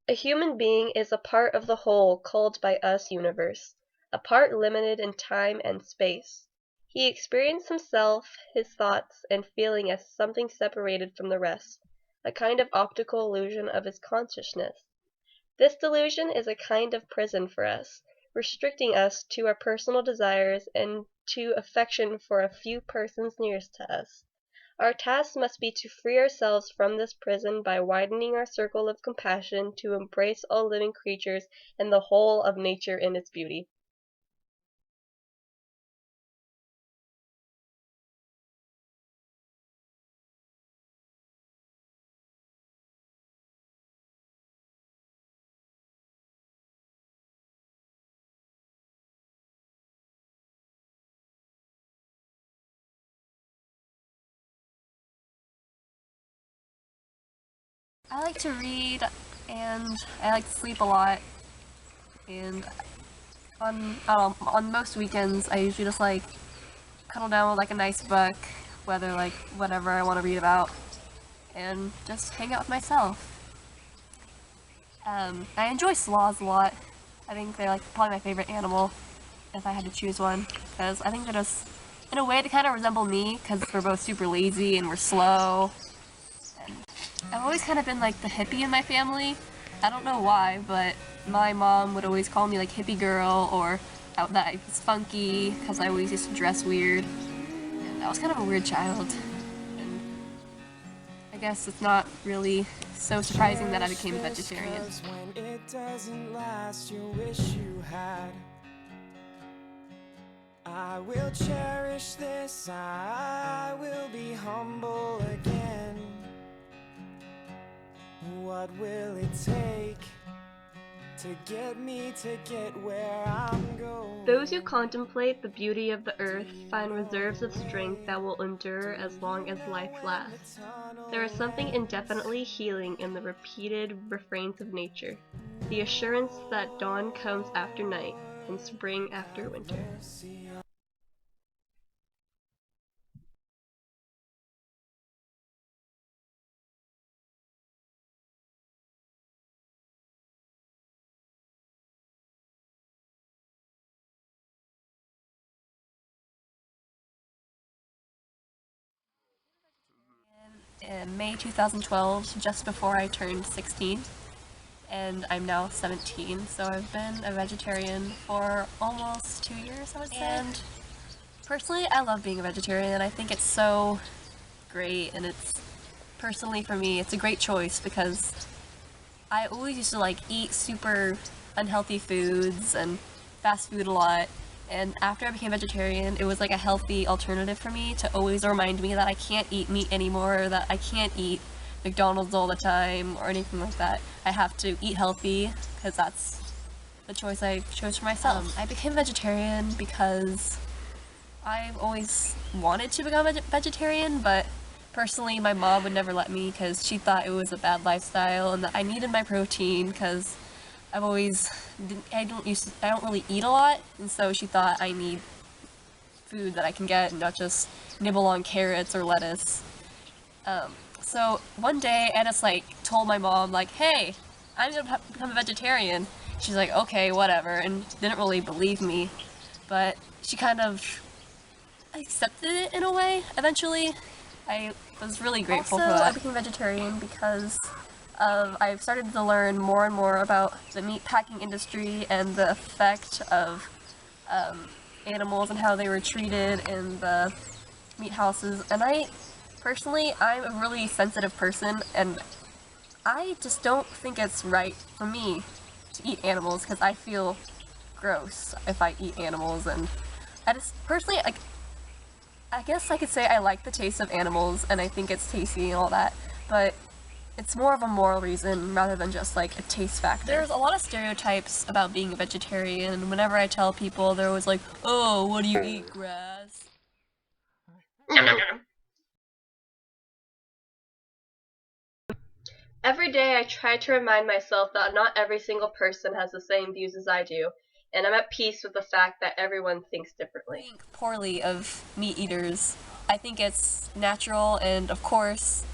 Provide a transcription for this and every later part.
A human being is a part of the whole called by us universe, a part limited in time and space. He experienced himself, his thoughts, and feeling as something separated from the rest, a kind of optical illusion of his consciousness. This delusion is a kind of prison for us, restricting us to our personal desires and to affection for a few persons nearest to us. Our task must be to free ourselves from this prison by widening our circle of compassion to embrace all living creatures and the whole of nature in its beauty. I like to read, and I like to sleep a lot, and on most weekends, I usually just like cuddle down with like a nice book, whether like whatever I want to read about, and just hang out with myself. I enjoy sloths a lot. I think they're like probably my favorite animal if I had to choose one, because I think they're just, in a way, they kind of resemble me, because we're both super lazy and we're slow. And I've always kind of been like the hippie in my family. I don't know why, but my mom would always call me like hippie girl, or that I was funky, because I always used to dress weird. And I was kind of a weird child. And I guess it's not really so surprising that I became a vegetarian. When it doesn't last, you wish you had. I will cherish this, I will be humble again. What will it take to get me to get where I'm going? Those who contemplate the beauty of the earth find reserves of strength that will endure as long as life lasts. There is something indefinitely healing in the repeated refrains of nature, the assurance that dawn comes after night and spring after winter. In May 2012, just before I turned 16, and I'm now 17, so I've been a vegetarian for almost 2 years, I would say. And personally, I love being a vegetarian. I think it's so great, and it's, personally for me, it's a great choice, because I always used to like eat super unhealthy foods and fast food a lot. And after I became vegetarian, it was like a healthy alternative for me to always remind me that I can't eat meat anymore, or that I can't eat McDonald's all the time, or anything like that. I have to eat healthy, because that's the choice I chose for myself. I became vegetarian because I've always wanted to become a vegetarian, but personally my mom would never let me, because she thought it was a bad lifestyle and that I needed my protein, because I've always, I don't really eat a lot, and so she thought I need food that I can get and not just nibble on carrots or lettuce. So one day I just like told my mom like, hey, I'm gonna become a vegetarian. She's like, okay, whatever, and didn't really believe me, but she kind of accepted it in a way eventually. I was really grateful for that. I became vegetarian because I've started to learn more and more about the meat packing industry and the effect of animals and how they were treated in the meat houses. And I'm a really sensitive person, and I just don't think it's right for me to eat animals, because I feel gross if I eat animals. And I just personally, like, I guess I could say I like the taste of animals and I think it's tasty and all that, but it's more of a moral reason rather than just like a taste factor. There's a lot of stereotypes about being a vegetarian, and whenever I tell people, they're always like, oh, what do you eat, grass? Every day I try to remind myself that not every single person has the same views as I do, and I'm at peace with the fact that everyone thinks differently. I think poorly of meat eaters. I think it's natural, and of course,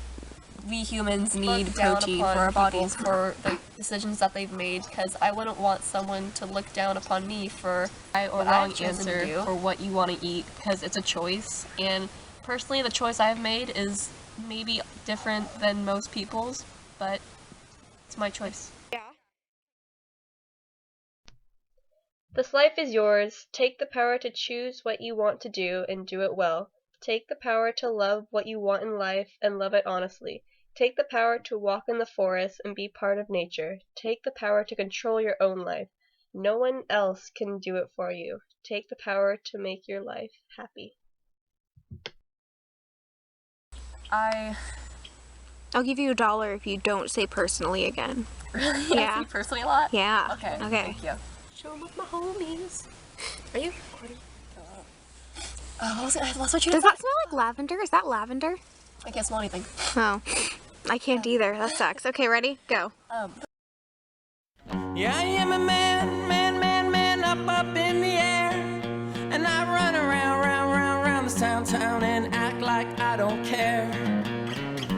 we humans need protein for our bodies for the decisions that they've made, because I wouldn't want someone to look down upon me for right or wrong answer for what you want to eat, because it's a choice. And personally, the choice I've made is maybe different than most people's, but it's my choice. Yeah. This life is yours. Take the power to choose what you want to do and do it well. Take the power to love what you want in life and love it honestly. Take the power to walk in the forest and be part of nature. Take the power to control your own life. No one else can do it for you. Take the power to make your life happy. I'll give you $1 if you don't say personally again. Really? Yeah. I say personally a lot? Yeah. Okay. Thank you. Show them with my homies. Are you recording? I lost what you Does that smell like lavender? Is that lavender? I can't smell anything. Oh. I can't either. That sucks. Okay, ready? Go. Yeah, I am a man, up in the air. And I run around this town and act like I don't care.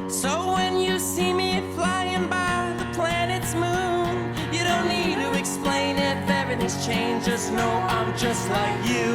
So when you see me flying by the planet's moon, you don't need to explain if everything's changed, just know I'm just like you.